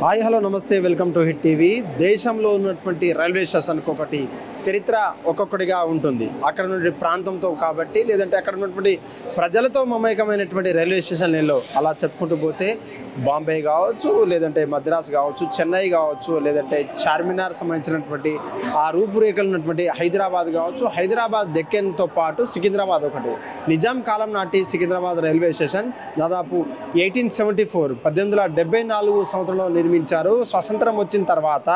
Hi hello నమస్తే welcome to hit TV. దేశంలో ఉన్నటువంటి రైల్వే స్టేషన్కి ఒకటి చరిత్ర ఒక్కొక్కటిగా ఉంటుంది. అక్కడ నుండి ప్రాంతంతో కాబట్టి లేదంటే అక్కడ ఉన్నటువంటి ప్రజలతో మమేకమైనటువంటి రైల్వే స్టేషన్లలో అలా చెప్పుకుంటూ పోతే బాంబే కావచ్చు, లేదంటే మద్రాస్ కావచ్చు, చెన్నై కావచ్చు, లేదంటే చార్మినార్ సంబంధించినటువంటి ఆ రూపురేఖలు ఉన్నటువంటి హైదరాబాద్ కావచ్చు. హైదరాబాద్ డెక్కన్తో పాటు సికింద్రాబాద్ ఒకటి. నిజాం కాలం నాటి సికింద్రాబాద్ రైల్వే స్టేషన్ దాదాపు 1874 1874 సంవత్సరంలో నిర్మించారు. స్వతంత్రం వచ్చిన తర్వాత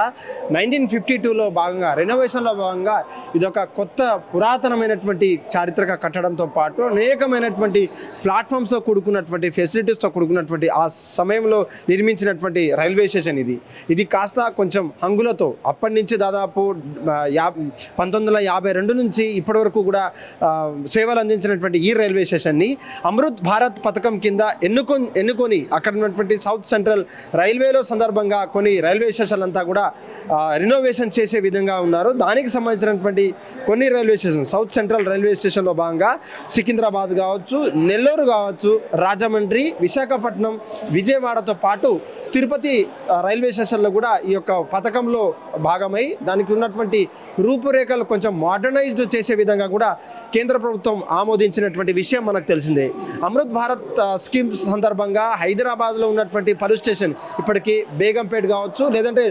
1952లో భాగంగా రెనోవేషన్లో భాగంగా ఇదొక కొత్త పురాతనమైనటువంటి చారిత్రక కట్టడంతో పాటు అనేకమైనటువంటి ప్లాట్ఫామ్స్తో కూడుకున్నటువంటి ఫెసిలిటీస్తో కూడుకున్నటువంటి ఆ సమయంలో నిర్మించినటువంటి రైల్వే స్టేషన్ ఇది కాస్త కొంచెం హంగులతో అప్పటి నుంచి దాదాపు 1952 నుంచి ఇప్పటి వరకు కూడా సేవలు అందించినటువంటి ఈ రైల్వే స్టేషన్ని అమృత్ భారత్ పథకం కింద ఎన్నుకొని అక్కడ ఉన్నటువంటి సౌత్ సెంట్రల్ రైల్వేలో సందర్భంగా కొన్ని రైల్వే స్టేషన్లు అంతా కూడా రినోవేషన్ చేసే విధంగా ఉన్నారు. దానికి సంబంధించినటువంటి కొన్ని railway station south central railway స్టేషన్లో భాగంగా సికింద్రాబాద్ కావచ్చు, నెల్లూరు కావచ్చు, రాజమండ్రి, విశాఖపట్నం, విజయవాడతో పాటు తిరుపతి రైల్వే స్టేషన్లో కూడా ఈ యొక్క పథకంలో భాగమై దానికి ఉన్నటువంటి రూపురేఖలు కొంచెం మోడర్నైజ్డ్ చేసే విధంగా కూడా కేంద్ర ప్రభుత్వం ఆమోదించినటువంటి విషయం మనకు తెలిసిందే. అమృత్ భారత్ స్కీమ్ సందర్భంగా హైదరాబాద్లో ఉన్నటువంటి పలు స్టేషన్ ఇప్పటికీ బేగంపేట్ కావచ్చు, లేదంటే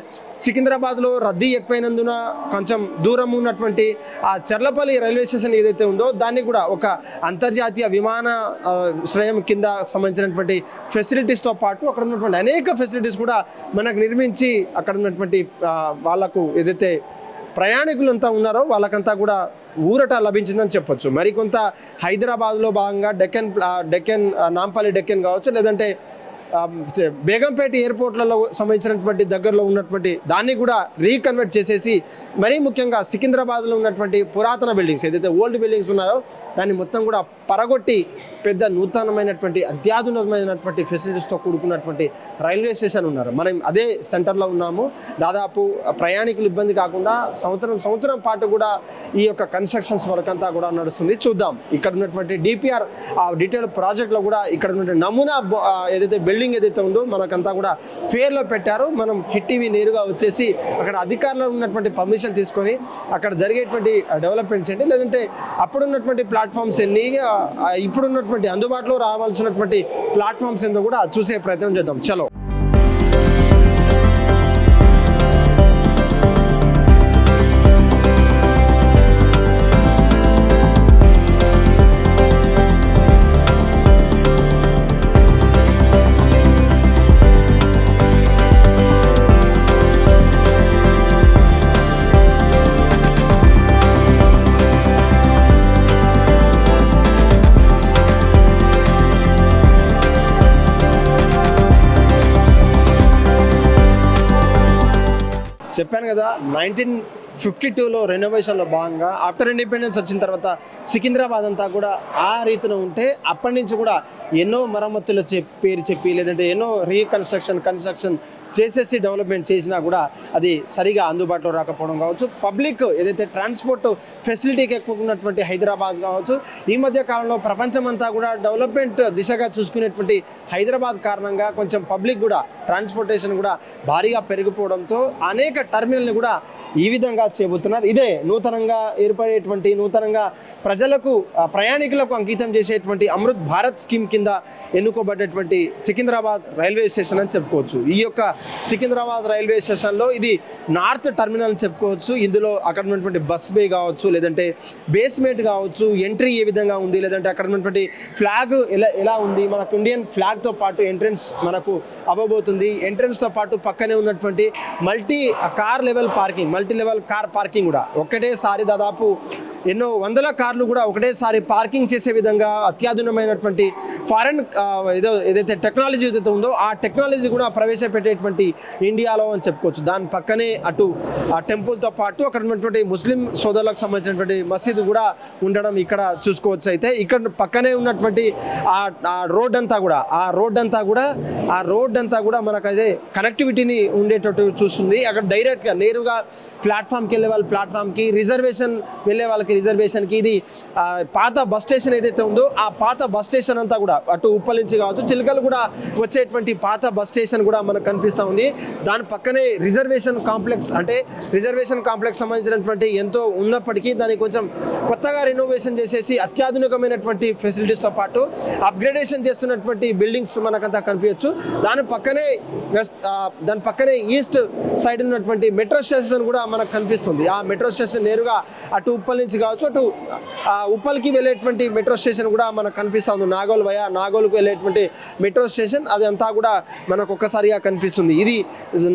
సికింద్రాబాద్లో రద్దీ ఎక్కువైనందున కొంచెం దూరం ఉన్నటువంటి ఆ చర్లపల్లి రైల్వే స్టేషన్ ఏదైతే ఉందో దాన్ని కూడా ఒక అంతర్జాతీయ విమాన శ్రయం కింద సంబంధించినటువంటి ఫెసిలిటీస్తో పాటు అక్కడ ఉన్నటువంటి అనేక ఫెసిలిటీస్ కూడా మనకు నిర్మించి అక్కడ ఉన్నటువంటి వాళ్ళకు ఏదైతే ప్రయాణికులంతా ఉన్నారో వాళ్ళకంతా కూడా ఊరట లభించిందని చెప్పొచ్చు. మరికొంత హైదరాబాద్లో భాగంగా డెక్కన్ నాంపల్లి డెక్కన్ కావచ్చు, లేదంటే బేగంపేట ఎయిర్పోర్ట్లలో సంబంధించినటువంటి దగ్గరలో ఉన్నటువంటి దాన్ని కూడా రీకన్వర్ట్ చేసేసి మరీ ముఖ్యంగా సికింద్రాబాద్లో ఉన్నటువంటి పురాతన బిల్డింగ్స్ ఏదైతే ఓల్డ్ బిల్డింగ్స్ ఉన్నాయో దాన్ని మొత్తం కూడా పరగొట్టి పెద్ద నూతనమైనటువంటి అత్యాధునికమైనటువంటి ఫెసిలిటీస్తో కూడుకున్నటువంటి రైల్వే స్టేషన్ ఉన్నారు. మనం అదే సెంటర్లో ఉన్నాము. దాదాపు ప్రయాణికులు ఇబ్బంది కాకుండా సంవత్సరం పాటు కూడా ఈ యొక్క కన్స్ట్రక్షన్స్ వర్క్ అంతా కూడా నడుస్తుంది. చూద్దాం ఇక్కడ ఉన్నటువంటి డిపిఆర్ ఆ డీటెయిల్ ప్రాజెక్ట్లో కూడా ఇక్కడ ఉన్నటువంటి నమూనా ఏదైతే బిల్డింగ్ ఏదైతే ఉందో మనకంతా కూడా ఫేర్లో పెట్టారు. మనం హిట్ టీవీ నేరుగా వచ్చేసి అక్కడ అధికారులు ఉన్నటువంటి పర్మిషన్ తీసుకొని అక్కడ జరిగేటువంటి డెవలప్మెంట్స్ ఏంటి, లేదంటే అప్పుడున్నటువంటి ప్లాట్ఫామ్స్ ఎన్ని, ఇప్పుడున్నటువంటి అందుబాటులో రావాల్సినటువంటి ప్లాట్ఫామ్స్ ఏందో కూడా చూసే ప్రయత్నం చేద్దాం. చలో. చెప్పాను కదా 1952లో రెనోవేషన్లో భాగంగా ఆఫ్టర్ ఇండిపెండెన్స్ వచ్చిన తర్వాత సికింద్రాబాద్ అంతా కూడా ఆ రీతిలో ఉంటే అప్పటి నుంచి కూడా ఎన్నో మరమ్మతులు పేరు చెప్పి లేదంటే ఎన్నో కన్స్ట్రక్షన్ చేసేసి డెవలప్మెంట్ చేసినా కూడా అది సరిగా అందుబాటులో రాకపోవడం కావచ్చు. పబ్లిక్ ఏదైతే ట్రాన్స్పోర్ట్ ఫెసిలిటీకి ఎక్కువ ఉన్నటువంటి హైదరాబాద్ కావచ్చు, ఈ మధ్య కాలంలో ప్రపంచమంతా కూడా డెవలప్మెంట్ దిశగా చూసుకునేటువంటి హైదరాబాద్ కారణంగా కొంచెం పబ్లిక్ కూడా ట్రాన్స్పోర్టేషన్ కూడా భారీగా పెరిగిపోవడంతో అనేక టర్మినల్ని కూడా ఈ విధంగా చేయబోతున్నారు. ఇదే నూతనంగా ఏర్పడేటువంటి నూతనంగా ప్రజలకు ప్రయాణికులకు అంకితం చేసేటువంటి అమృత్ భారత్ స్కీమ్ కింద ఎన్నుకోబడ్డటువంటి సికింద్రాబాద్ రైల్వే స్టేషన్ అని చెప్పుకోవచ్చు. ఈ యొక్క సికింద్రాబాద్ రైల్వే స్టేషన్లో ఇది నార్త్ టర్మినల్ అని చెప్పుకోవచ్చు. ఇందులో అక్కడ ఉన్నటువంటి బస్ బే కావచ్చు, లేదంటే బేస్మెంట్ కావచ్చు, ఎంట్రీ ఏ విధంగా ఉంది, లేదంటే అక్కడ ఉన్నటువంటి ఫ్లాగ్ ఎలా ఉంది, మనకు ఇండియన్ ఫ్లాగ్తో పాటు ఎంట్రెన్స్ మనకు అవ్వబోతుంది. ఎంట్రెన్స్తో పాటు పక్కనే ఉన్నటువంటి మల్టీ లెవెల్ కార్ పార్కింగ్ కూడా ఒకటేసారి దాదాపు ఎన్నో వందల కార్లు కూడా ఒకటేసారి పార్కింగ్ చేసే విధంగా అత్యాధునికమైనటువంటి ఫారెన్ ఏదైతే టెక్నాలజీ ఏదైతే ఉందో ఆ టెక్నాలజీ కూడా ప్రవేశపెట్టేటువంటి ఇండియాలో అని చెప్పుకోవచ్చు. దాని పక్కనే అటు ఆ టెంపుల్తో పాటు అక్కడ ఉన్నటువంటి ముస్లిం సోదరులకు సంబంధించినటువంటి మసీదు కూడా ఉండడం ఇక్కడ చూసుకోవచ్చు. అయితే ఇక్కడ పక్కనే ఉన్నటువంటి ఆ రోడ్ అంతా కూడా మనకు అదే కనెక్టివిటీని ఉండేటట్టు చూస్తుంది. అక్కడ డైరెక్ట్గా నేరుగా ప్లాట్ఫామ్కి వెళ్ళే వాళ్ళు ప్లాట్ఫామ్కి, రిజర్వేషన్ వెళ్ళే వాళ్ళకి రూపాయలకి రిజర్వేషన్కి. ఇది పాత బస్ స్టేషన్ ఏదైతే ఉందో ఆ పాత బస్ స్టేషన్ అంతా కూడా అటు ఉప్పల్ నుంచి కావచ్చు చిలకలు కూడా వచ్చేటువంటి పాత బస్ స్టేషన్ కూడా మనకు కనిపిస్తూ ఉంది. దాని పక్కనే రిజర్వేషన్ కాంప్లెక్స్, అంటే రిజర్వేషన్ కాంప్లెక్స్ సంబంధించినటువంటి ఎంతో ఉన్నప్పటికీ దాన్ని కొంచెం కొత్తగా రెనోవేషన్ చేసేసి అత్యాధునికమైనటువంటి ఫెసిలిటీస్తో పాటు అప్గ్రేడేషన్ చేస్తున్నటువంటి బిల్డింగ్స్ మనకంతా కనిపించవచ్చు. దాని పక్కనే ఈస్ట్ సైడ్ ఉన్నటువంటి మెట్రో స్టేషన్ కూడా మనకు కనిపిస్తుంది. ఆ మెట్రో స్టేషన్ నేరుగా అటు ఉప్పల్ నుంచి కావచ్చు అటు ఉప్పల్కి వెళ్ళేటువంటి మెట్రో స్టేషన్ కూడా మనకు కనిపిస్తుంది. నాగోల్కి వెళ్ళేటువంటి మెట్రో స్టేషన్ అది అంతా కూడా మనకు ఒక్కసారిగా కనిపిస్తుంది. ఇది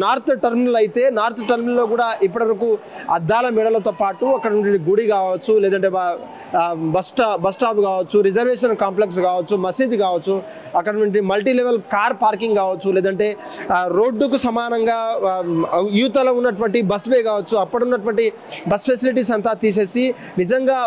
నార్త్ టర్మినల్ అయితే నార్త్ టర్మినల్లో కూడా ఇప్పటివరకు అద్దాల మెడలతో పాటు అక్కడ నుండి గుడి కావచ్చు, లేదంటే బస్ స్టాప్ కావచ్చు, రిజర్వేషన్ కాంప్లెక్స్ కావచ్చు, మసీద్ కావచ్చు, అక్కడ నుండి మల్టీ లెవెల్ కార్ పార్కింగ్ కావచ్చు, లేదంటే రోడ్డుకు సమానంగా యూతలో ఉన్నటువంటి బస్ వే కావచ్చు, అప్పుడున్నటువంటి బస్ ఫెసిలిటీస్ అంతా తీసేసి నిజంగా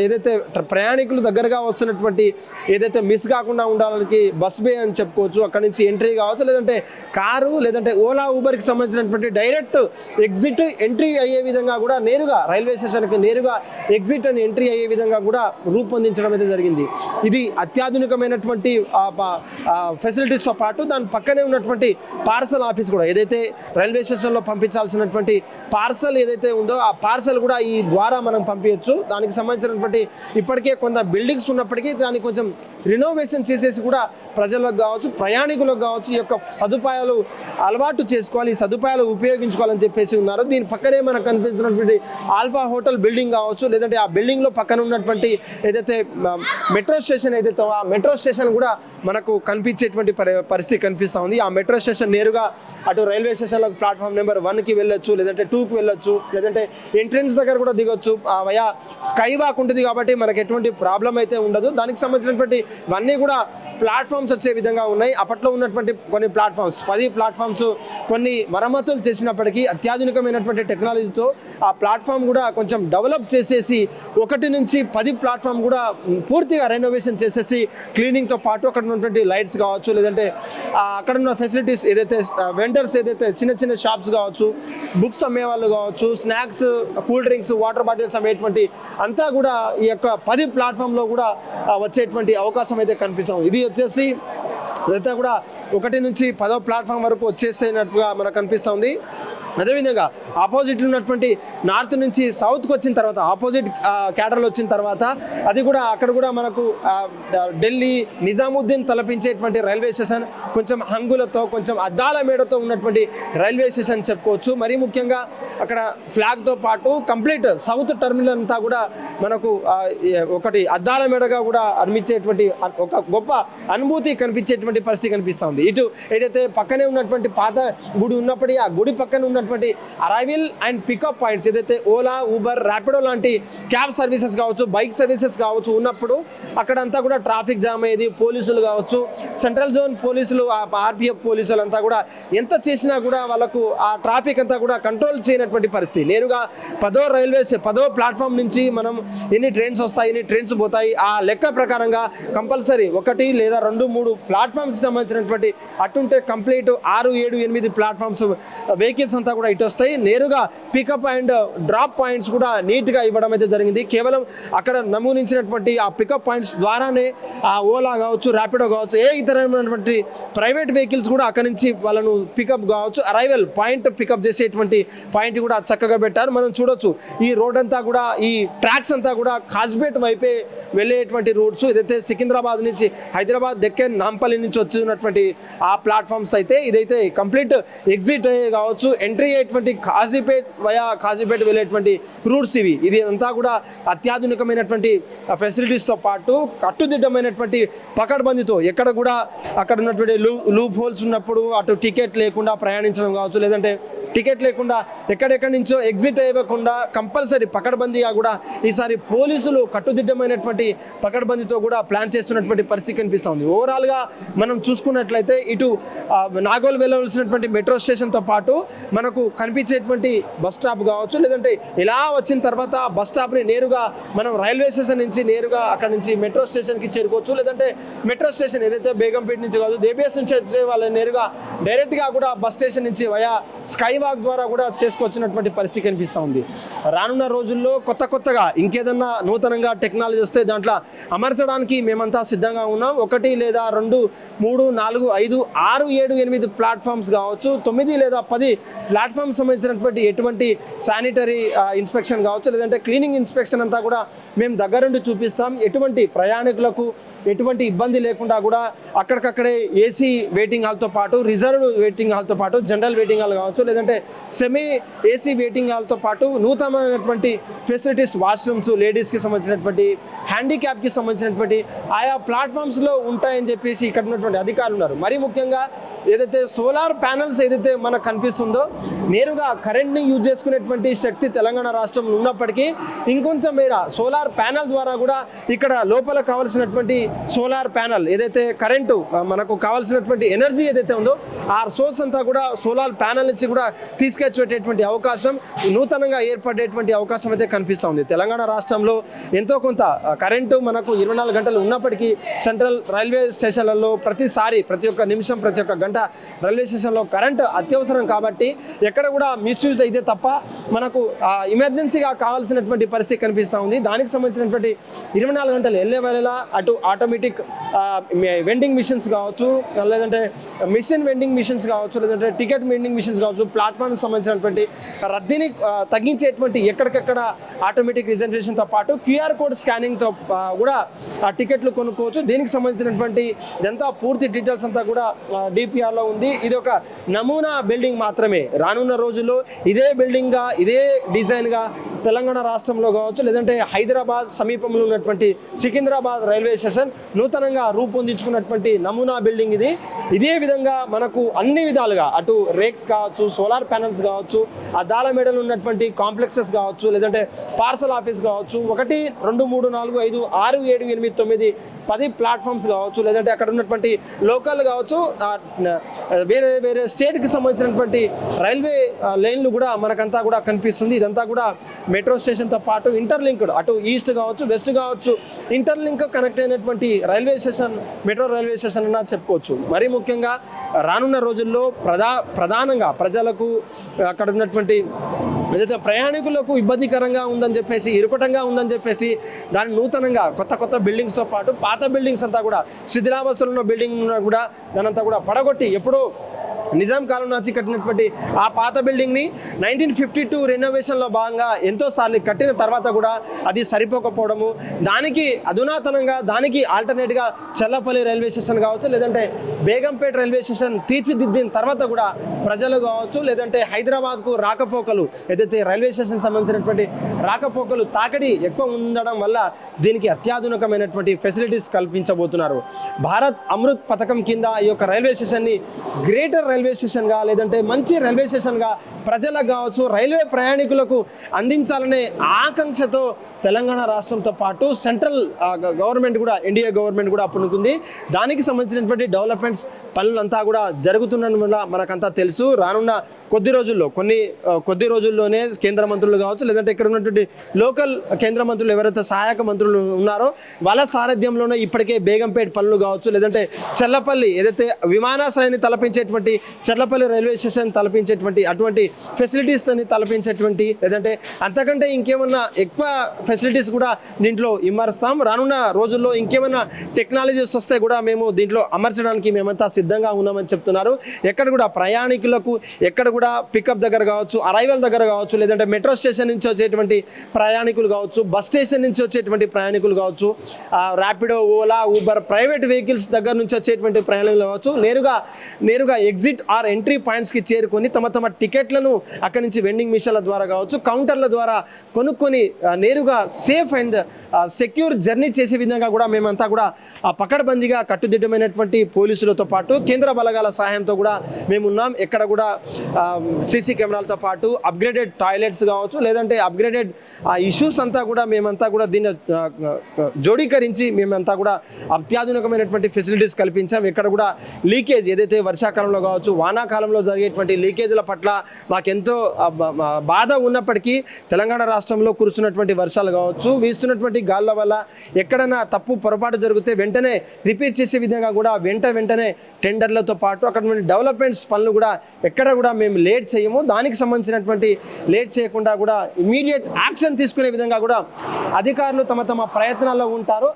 ఏదైతే ప్రయాణికులు దగ్గరగా వస్తున్నటువంటి ఏదైతే మిస్ కాకుండా ఉండడానికి బస్ వే అని చెప్పుకోవచ్చు. అక్కడ నుంచి ఎంట్రీ కావచ్చు, లేదంటే కారు, లేదంటే ఓలా ఊబర్కి సంబంధించినటువంటి డైరెక్ట్ ఎగ్జిట్ ఎంట్రీ అయ్యే విధంగా కూడా నేరుగా రైల్వే స్టేషన్కి నేరుగా ఎగ్జిట్ అండ్ ఎంట్రీ అయ్యే విధంగా కూడా రూపొందించడం అయితే జరిగింది. ఇది అత్యాధునికమైనటువంటి ఫెసిలిటీస్తో పాటు దాని పక్కనే ఉన్నటువంటి పార్సల్ ఆఫీస్ కూడా, ఏదైతే రైల్వే స్టేషన్లో పంపించాల్సినటువంటి పార్సల్ ఏదైతే ఉందో ఆ పార్సల్ కూడా ఈ ద్వారా మనం పంపించవచ్చు. దానికి సంబంధించినటువంటి ఇప్పటికే కొంత బిల్డింగ్స్ ఉన్నప్పటికీ దాన్ని కొంచెం రినోవేషన్ చేసేసి కూడా ప్రజలకు కావచ్చు ప్రయాణికులకు కావచ్చు ఈ యొక్క సదుపాయాలు అలవాటు చేసుకోవాలి, ఈ సదుపాయాలు ఉపయోగించుకోవాలని చెప్పేసి ఉన్నారు. దీని పక్కనే మనకు కనిపించినటువంటి ఆల్ఫా హోటల్ బిల్డింగ్ కావచ్చు, లేదంటే ఆ బిల్డింగ్లో పక్కన ఉన్నటువంటి ఏదైతే మెట్రో స్టేషన్ ఏదైతే ఆ మెట్రో స్టేషన్ కూడా మనకు కనిపించేటువంటి పరిస్థితి కనిపిస్తూ ఉంది. ఆ మెట్రో స్టేషన్ నేరుగా అటు రైల్వే స్టేషన్లో ప్లాట్ఫామ్ నెంబర్ 1కి వెళ్ళొచ్చు, లేదంటే 2కి వెళ్ళొచ్చు, లేదంటే ఎంట్రెన్స్ దగ్గర కూడా దిగొచ్చు. వయా స్కై వాక్ ఉంటుంది కాబట్టి మనకు ఎటువంటి ప్రాబ్లం అయితే ఉండదు. దానికి సంబంధించినటువంటి ఇవన్నీ కూడా ప్లాట్ఫామ్స్ వచ్చే విధంగా ఉన్నాయి. అప్పట్లో ఉన్నటువంటి కొన్ని ప్లాట్ఫామ్స్ 10 ప్లాట్ఫామ్స్ కొన్ని మరమ్మతులు చేసినప్పటికీ అత్యాధునికమైనటువంటి టెక్నాలజీతో ఆ ప్లాట్ఫామ్ కూడా కొంచెం డెవలప్ చేసేసి 1 నుంచి 10 ప్లాట్ఫామ్ కూడా పూర్తిగా రెనోవేషన్ చేసేసి క్లీనింగ్తో పాటు అక్కడ ఉన్నటువంటి లైట్స్ కావచ్చు, లేదంటే అక్కడ ఉన్న ఫెసిలిటీస్ ఏదైతే వెండర్స్ ఏదైతే చిన్న చిన్న షాప్స్ కావచ్చు, బుక్స్ అమ్మేవాళ్ళు కావచ్చు, snacks, cool drinks, water bottles అమ్మేటువంటి అంతా కూడా ఈ యొక్క 10 ప్లాట్ఫామ్లో కూడా వచ్చేటువంటి అవకాశం అయితే కనిపిస్తాం. ఇది వచ్చేసి ఇదంతా కూడా 1 నుంచి 10వ ప్లాట్ఫామ్ వరకు వచ్చేసేనట్టుగా మనకు కనిపిస్తుంది. అదేవిధంగా ఆపోజిట్ ఉన్నటువంటి నార్త్ నుంచి సౌత్కి వచ్చిన తర్వాత ఆపోజిట్ క్యాడర్లు వచ్చిన తర్వాత అది కూడా అక్కడ కూడా మనకు ఢిల్లీ నిజాముద్దీన్ తలపించేటువంటి రైల్వే స్టేషన్, కొంచెం హంగులతో కొంచెం అద్దాల మేడతో ఉన్నటువంటి రైల్వే స్టేషన్ చెప్పుకోవచ్చు. మరీ ముఖ్యంగా అక్కడ ఫ్లాగ్తో పాటు కంప్లీట్ సౌత్ టర్మినల్ అంతా కూడా మనకు ఒకటి అద్దాల మేడగా కూడా అనిపించేటువంటి ఒక గొప్ప అనుభూతి కనిపించేటువంటి పరిస్థితి కనిపిస్తుంది. ఇటు ఏదైతే పక్కనే ఉన్నటువంటి పాత గుడి ఉన్నప్పటికీ ఆ గుడి పక్కన ఉన్నటువంటి అరైవల్ అండ్ పికప్ పాయింట్స్ ఏదైతే ఓలా, ఊబర్, ర్యాపిడో లాంటి క్యాబ్ సర్వీసెస్ కావచ్చు, బైక్ సర్వీసెస్ కావచ్చు ఉన్నప్పుడు అక్కడంతా కూడా ట్రాఫిక్ జామ్ అయ్యేది. పోలీసులు కావచ్చు, సెంట్రల్ జోన్ పోలీసులు, ఆర్పిఎఫ్ పోలీసులు అంతా కూడా ఎంత చేసినా కూడా వాళ్ళకు ఆ ట్రాఫిక్ అంతా కూడా కంట్రోల్ చేయనటువంటి పరిస్థితి. నేరుగా 10వ ప్లాట్ఫామ్ నుంచి మనం ఎన్ని ట్రైన్స్ వస్తాయి, ఎన్ని ట్రైన్స్ పోతాయి ఆ లెక్క ప్రకారంగా కంపల్సరీ 1 లేదా 2, 3 ప్లాట్ఫామ్స్ సంబంధించినటువంటి అటుంటే కంప్లీట్ 6, 7, 8 ప్లాట్ఫామ్స్ వెహికల్స్ అంతా కూడా ఇటు వస్తాయి. నేరుగా పికప్ అండ్ డ్రాప్ పాయింట్స్ కూడా నీట్గా ఇవ్వడం అయితే జరిగింది. కేవలం అక్కడ నమూనించినటువంటి ఆ పికప్ పాయింట్స్ ద్వారానే ఆ ఓలా కావచ్చు, ర్యాపిడో కావచ్చు, ఏ ఇతరమైనటువంటి ప్రైవేట్ వెహికల్స్ కూడా అక్కడ నుంచి వాళ్ళను పికప్ కావచ్చు, అరైవల్ పాయింట్ పికప్ చేసేటువంటి పాయింట్ కూడా చక్కగా పెట్టారు. మనం చూడొచ్చు ఈ రోడ్ అంతా కూడా ఈ ట్రాక్స్ అంతా కూడా కాజ్పేట్ వైపే వెళ్ళేటువంటి రూట్స్. ఏదైతే సికింద్రాబాద్ నుంచి హైదరాబాద్, డెక్కన్, నాంపల్లి నుంచి వచ్చినటువంటి ఆ ప్లాట్ఫామ్స్ అయితే ఇదైతే కంప్లీట్ ఎగ్జిట్ కావచ్చు, ఎంట్రీ అయ్యేటువంటి కాజీపేట్ వెళ్ళేటువంటి రూట్స్ ఇది అంతా కూడా అత్యాధునికమైనటువంటి ఫెసిలిటీస్తో పాటు కట్టుదిట్టమైనటువంటి పకడ్బందీతో ఎక్కడ కూడా అక్కడ ఉన్నటువంటి లూప్ హోల్స్ ఉన్నప్పుడు అటు టికెట్ లేకుండా ప్రయాణించడం కావచ్చు, లేదంటే టికెట్ లేకుండా ఎక్కడెక్కడి నుంచో ఎగ్జిట్ అయ్యకుండా కంపల్సరీ పకడ్బందీగా కూడా ఈసారి పోలీసులు కట్టుదిట్టమైనటువంటి పకడ్బందీతో కూడా ప్లాన్ చేస్తున్నటువంటి పరిస్థితి కనిపిస్తుంది. ఓవరాల్గా మనం చూసుకున్నట్లయితే ఇటు నాగోల్ వెళ్ళవలసినటువంటి మెట్రో స్టేషన్తో పాటు మనం మనకు కనిపించేటువంటి బస్ స్టాప్ కావచ్చు, లేదంటే ఇలా వచ్చిన తర్వాత బస్ స్టాప్ని నేరుగా మనం రైల్వే స్టేషన్ నుంచి నేరుగా అక్కడ నుంచి మెట్రో స్టేషన్కి చేరుకోవచ్చు, లేదంటే మెట్రో స్టేషన్ ఏదైతే బేగంపేట నుంచి కావచ్చు దేబిఎస్ నుంచి వచ్చే వాళ్ళని నేరుగా డైరెక్ట్గా కూడా బస్ స్టేషన్ నుంచి వయా స్కై వాక్ ద్వారా కూడా చేసుకొచ్చినటువంటి పరిస్థితి కనిపిస్తూ ఉంది. రానున్న రోజుల్లో కొత్తగా ఇంకేదన్నా నూతనంగా టెక్నాలజీ వస్తే దాంట్లో అమర్చడానికి మేమంతా సిద్ధంగా ఉన్నాం. 1 లేదా 2, 3, 4, 5, 6, 7, 8 ప్లాట్ఫామ్స్ కావచ్చు, 9 లేదా 10 ప్లాట్ఫామ్స్ సంబంధించినటువంటి ఎటువంటి శానిటరీ ఇన్స్పెక్షన్ కావచ్చు, లేదంటే క్లీనింగ్ ఇన్స్పెక్షన్ అంతా కూడా మేము దగ్గరుండి చూపిస్తాం. ఎటువంటి ప్రయాణికులకు ఎటువంటి ఇబ్బంది లేకుండా కూడా అక్కడికక్కడే ఏసీ వెయిటింగ్ హాల్తో పాటు రిజర్వ్ వెయిటింగ్ హాల్తో పాటు జనరల్ వెయిటింగ్ హాల్ కావచ్చు, లేదంటే సెమీ ఏసీ వెయిటింగ్ హాల్తో పాటు నూతనమైనటువంటి ఫెసిలిటీస్, వాష్రూమ్స్, లేడీస్కి సంబంధించినటువంటి హ్యాండిక్యాప్కి సంబంధించినటువంటి ఆయా ప్లాట్ఫామ్స్లో ఉంటాయని చెప్పేసి ఇక్కడ ఉన్నటువంటి అధికారులు ఉన్నారు. మరీ ముఖ్యంగా ఏదైతే సోలార్ ప్యానల్స్ ఏదైతే మనకు కనిపిస్తుందో నేరుగా కరెంట్ని యూజ్ చేసుకునేటువంటి శక్తి తెలంగాణ రాష్ట్రంలో ఉన్నప్పటికీ ఇంకొంత మేర సోలార్ ప్యానల్ ద్వారా కూడా ఇక్కడ లోపల కావాల్సినటువంటి సోలార్ ప్యానల్ ఏదైతే కరెంటు మనకు కావాల్సినటువంటి ఎనర్జీ ఏదైతే ఉందో ఆ సోర్స్ అంతా కూడా సోలార్ ప్యానల్ నుంచి కూడా తీసుకొచ్చేటటువంటి అవకాశం, నూతనంగా ఏర్పడేటువంటి అవకాశం అయితే కనిపిస్తూ ఉంది. తెలంగాణ రాష్ట్రంలో ఎంతో కొంత కరెంటు మనకు 24 గంటలు ఉన్నప్పటికీ సెంట్రల్ రైల్వే స్టేషన్లలో ప్రతి ఒక్క నిమిషం, ప్రతి ఒక్క గంట రైల్వే స్టేషన్లో కరెంటు అత్యవసరం కాబట్టి ఎక్కడ కూడా మిస్యూజ్ అయితే తప్ప మనకు ఎమర్జెన్సీగా కావాల్సినటువంటి పరిస్థితి కనిపిస్తూ ఉంది. దానికి సంబంధించినటువంటి 24 గంటలు వెళ్ళేవేళ అటు ఆటోమేటిక్ వెండింగ్ మిషన్స్ కావచ్చు, లేదంటే మిషన్ వెండింగ్ మిషన్స్ కావచ్చు, లేదంటే టికెట్ వెండింగ్ మిషన్స్ కావచ్చు, ప్లాట్ఫామ్కి సంబంధించినటువంటి రద్దీని తగ్గించేటువంటి ఎక్కడికెక్కడ ఆటోమేటిక్ రిజర్వేషన్తో పాటు క్యూఆర్ కోడ్ స్కానింగ్తో కూడా టికెట్లు కొనుక్కోవచ్చు. దీనికి సంబంధించినటువంటి ఇదంతా పూర్తి డీటెయిల్స్ అంతా కూడా డిపిఆర్లో ఉంది. ఇది ఒక నమూనా బిల్డింగ్ మాత్రమే. రానున్న రోజుల్లో ఇదే బిల్డింగ్గా, ఇదే డిజైన్గా తెలంగాణ రాష్ట్రంలో కావచ్చు, లేదంటే హైదరాబాద్ సమీపంలో ఉన్నటువంటి సికింద్రాబాద్ రైల్వే స్టేషన్ నూతనంగా రూపొందించుకున్నటువంటి నమూనా బిల్డింగ్ ఇది. ఇదే విధంగా మనకు అన్ని విధాలుగా అటు రేక్స్ కావచ్చు, సోలార్ ప్యానల్స్ కావచ్చు, అద్దాల మేడలు ఉన్నటువంటి కాంప్లెక్సెస్ కావచ్చు, లేదంటే పార్సల్ ఆఫీస్ కావచ్చు, 1, 2, 3, 4, 5, 6, 7, 8, 9, 10 ప్లాట్ఫామ్స్ కావచ్చు, లేదంటే అక్కడ ఉన్నటువంటి లోకల్ కావచ్చు, వేరే స్టేట్కి సంబంధించినటువంటి రైల్వే లైన్లు కూడా మనకంతా కూడా కనిపిస్తుంది. ఇదంతా కూడా మెట్రో స్టేషన్తో పాటు ఇంటర్లింక్డ్, అటు ఈస్ట్ కావచ్చు, వెస్ట్ కావచ్చు, ఇంటర్లింక్ కనెక్ట్ అయినటువంటి railway station, metro railway station అన్న చెప్పుకోవచ్చు. మరీ ముఖ్యంగా రానున్న రోజుల్లో ప్రధానంగా ప్రజలకు అక్కడ ఉన్నటువంటి ఏదైతే ప్రయాణికులకు ఇబ్బందికరంగా ఉందని చెప్పేసి, ఇరుకటంగా ఉందని చెప్పేసి దాన్ని నూతనంగా కొత్త బిల్డింగ్స్తో పాటు పాత బిల్డింగ్స్ అంతా కూడా శిథిలావస్థలో ఉన్న బిల్డింగ్ కూడా దానంతా కూడా పడగొట్టి ఎప్పుడో నిజాం కాలం నుంచి కట్టినటువంటి ఆ పాత బిల్డింగ్ని 1952 రెనోవేషన్లో భాగంగా ఎంతోసార్లు కట్టిన తర్వాత కూడా అది సరిపోకపోవడము, దానికి అధునాతనంగా దానికి ఆల్టర్నేట్గా చల్లపల్లి రైల్వే స్టేషన్ కావచ్చు, లేదంటే బేగంపేట రైల్వే స్టేషన్ తీర్చిదిద్దిన తర్వాత కూడా ప్రజలు కావచ్చు, లేదంటే హైదరాబాద్కు రాకపోకలు ఏదైతే రైల్వే స్టేషన్ సంబంధించినటువంటి రాకపోకలు తాకిడి ఎక్కువ ఉండడం వల్ల దీనికి అత్యాధునికమైనటువంటి ఫెసిలిటీస్ కల్పించబోతున్నారు. భారత్ అమృత్ పథకం కింద ఈ యొక్క రైల్వే స్టేషన్ని గ్రేటర్ రైల్వే స్టేషన్గా, లేదంటే మంచి రైల్వే స్టేషన్గా ప్రజలకు కావచ్చు, రైల్వే ప్రయాణికులకు అందించాలనే ఆకాంక్షతో తెలంగాణ రాష్ట్రంతో పాటు సెంట్రల్ గవర్నమెంట్ కూడా, ఎన్డీఏ గవర్నమెంట్ కూడా అప్పుడుకుంది. దానికి సంబంధించినటువంటి డెవలప్మెంట్స్ పనులంతా కూడా జరుగుతున్న వల్ల మనకంతా తెలుసు. రానున్న కొద్ది రోజుల్లోనే కేంద్ర మంత్రులు కావచ్చు, లేదంటే ఇక్కడ ఉన్నటువంటి లోకల్ కేంద్ర మంత్రులు ఎవరైతే సహాయక మంత్రులు ఉన్నారో వాళ్ళ సారథ్యంలోనే ఇప్పటికే బేగంపేట పనులు కావచ్చు, లేదంటే చెల్లపల్లి ఏదైతే విమానాశ్రయాన్ని తలపించేటువంటి చెల్లపల్లి రైల్వే స్టేషన్ తలపించేటువంటి అటువంటి ఫెసిలిటీస్ని తలపించేటువంటి, లేదంటే అంతకంటే ఇంకేమన్నా ఎక్కువ ఫెసిలిటీస్ కూడా దీంట్లో ఇమ్మరుస్తాం. రానున్న రోజుల్లో ఇంకేమైనా టెక్నాలజీస్ వస్తే కూడా మేము దీంట్లో అమర్చడానికి మేమంతా సిద్ధంగా ఉన్నామని చెప్తున్నారు. ఎక్కడ కూడా ప్రయాణికులకు ఎక్కడ కూడా పికప్ దగ్గర కావచ్చు, అరైవల్ దగ్గర కావచ్చు, లేదంటే మెట్రో స్టేషన్ నుంచి వచ్చేటువంటి ప్రయాణికులు కావచ్చు, బస్ స్టేషన్ నుంచి వచ్చేటువంటి ప్రయాణికులు కావచ్చు, Rapido, Ola, Uber private vehicles దగ్గర నుంచి వచ్చేటువంటి ప్రయాణికులు కావచ్చు, నేరుగా ఎగ్జిట్ ఆర్ ఎంట్రీ పాయింట్స్కి చేరుకొని తమ టికెట్లను అక్కడి నుంచి వెండింగ్ మిషన్ల ద్వారా కావచ్చు, కౌంటర్ల ద్వారా కొనుక్కొని నేరుగా సేఫ్ అండ్ సెక్యూర్ జర్నీ చేసే విధంగా కూడా మేమంతా కూడా పకడ్బందీగా కట్టుదిట్టమైనటువంటి పోలీసులతో పాటు కేంద్ర బలగాల సహాయంతో కూడా మేమున్నాం. ఎక్కడ కూడా సీసీ కెమెరాలతో పాటు అప్గ్రేడెడ్ టాయిలెట్స్ కావచ్చు, లేదంటే అప్గ్రేడెడ్ ఇష్యూస్ అంతా కూడా మేమంతా కూడా దీన్ని జోడీకరించి మేమంతా కూడా అత్యాధునికమైనటువంటి ఫెసిలిటీస్ కల్పించాం. ఎక్కడ కూడా లీకేజ్ ఏదైతే వర్షాకాలంలో కావచ్చు, వానాకాలంలో జరిగేటువంటి లీకేజ్ల పట్ల మాకెంతో బాధ ఉన్నప్పటికీ తెలంగాణ రాష్ట్రంలో కురుస్తున్నటువంటి వర్షాలు కావచ్చు, వీస్తున్నటువంటి గాళ్ళ వల్ల ఎక్కడైనా తప్పు పొరపాటు జరిగితే వెంటనే రిపేర్ చేసే విధంగా కూడా వెంటనే టెండర్లతో పాటు అక్కడ డెవలప్మెంట్స్ పనులు కూడా ఎక్కడ కూడా మేము లేట్ చేయము. దానికి సంబంధించినటువంటి లేట్ చేయకుండా కూడా ఇమీడియట్ యాక్షన్ తీసుకునే విధంగా కూడా అధికారులు తమ ప్రయత్నాల్లో ఉంటారు.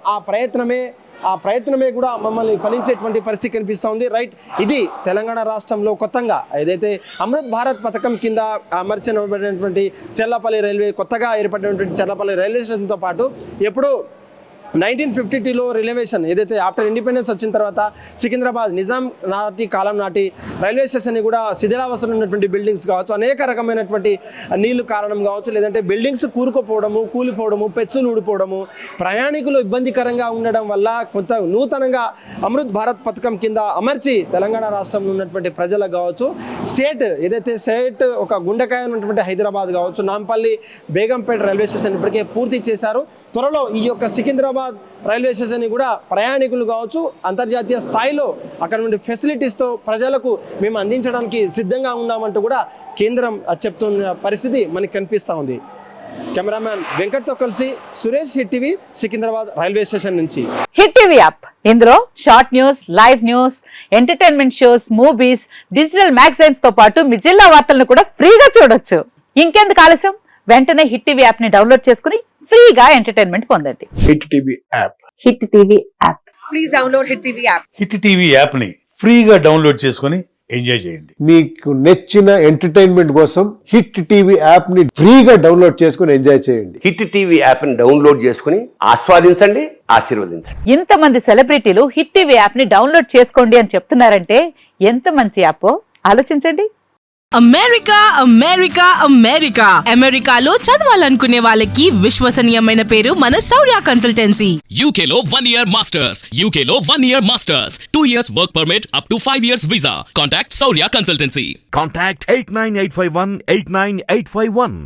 ఆ ప్రయత్నమే కూడా మమ్మల్ని ఫలించేటువంటి పరిస్థితి కనిపిస్తూ ఉంది. రైట్, ఇది తెలంగాణ రాష్ట్రంలో కొత్తగా ఏదైతే అమృత్ భారత్ పథకం కింద అమర్చబడినటువంటి చెర్లపల్లి రైల్వే, కొత్తగా ఏర్పడినటువంటి చెర్లపల్లి రైల్వే స్టేషన్తో పాటు ఎప్పుడు 1952లో రిజర్వేషన్ ఏదైతే ఆఫ్టర్ ఇండిపెండెన్స్ వచ్చిన తర్వాత సికింద్రాబాద్ నిజాం కాలం నాటి రైల్వే స్టేషన్ని కూడా శిథిలావస్థలో ఉన్నటువంటి బిల్డింగ్స్ కావచ్చు, అనేక రకమైనటువంటి నీళ్లు కారణం కావచ్చు, లేదంటే బిల్డింగ్స్ కూలిపోవడము, పెచ్చులు ఊడిపోవడము, ప్రయాణికులు ఇబ్బందికరంగా ఉండడం వల్ల కొంత నూతనంగా అమృత్ భారత్ పథకం కింద అమర్చి తెలంగాణ రాష్ట్రంలో ఉన్నటువంటి ప్రజలకు కావచ్చు, స్టేట్ ఒక గుండెకాయ ఉన్నటువంటి హైదరాబాద్ కావచ్చు, నాంపల్లి, బేగంపేట రైల్వే స్టేషన్ ఇప్పటికే పూర్తి చేశారు. త్వరలో ఈ యొక్క సికింద్రాబాద్ రైల్వే స్టేషన్ని కూడా ప్రయాణికులు కావచ్చు అంతర్జాతీయ స్థాయిలో అక్కడ నుండి ఫెసిలిటీస్తో ప్రజలకు మేము అందించడానికి సిద్ధంగా ఉన్నామంటూ కూడా కేంద్రం చెప్తున్న పరిస్థితి మనకి కనిపిస్తూ ఉంది. కెమెరామ్యాన్ వెంకట్తో కలిసి Suresh, hit TV, Secunderabad railway station నుంచి. హిట్ టీవీ యాప్, ఇందులో short news, live news, entertainment shows, movies, digital magazines తో పాటు మీ జిల్లా వార్తలను కూడా ఫ్రీగా చూడొచ్చు. ఇంకెందుకు ఆలస్యం, వెంటనే హిట్ టీవీ యాప్ ని డౌన్లోడ్ చేసుకుని ఫ్రీగా ఎంటర్టైన్మెంట్ పొందండి. Hit TV app. Hit TV app. Please download hit TV app. Hit TV app ని ఫ్రీగా డౌన్లోడ్ చేసుకొని ఎంజాయ్ చేయండి. మీకు నచ్చిన ఎంటర్టైన్మెంట్ కోసం హిట్ టీవీ యాప్ ని ఫ్రీగా డౌన్లోడ్ చేసుకొని ఎంజాయ్ చేయండి. హిట్ టీవీ యాప్ ని డౌన్లోడ్ చేసుకుని ఆస్వాదించండి, ఆశీర్వదించండి. ఇంతమంది సెలబ్రిటీలు హిట్ టీవీ యాప్ ని డౌన్లోడ్ చేసుకోండి అని చెప్తున్నారంటే ఎంత మంచి యాప్ ఆలోచించండి. అమెరికాలో చదవాలనుకునే వాళ్ళకి విశ్వసనీయమైన పేరు మన శౌర్య కన్సల్టెన్సీ. UK లో 1 year masters, UK లో 1 year masters, 2 years work permit up to 5 years visa. Contact Saurya Consultancy. Contact 89851 89851.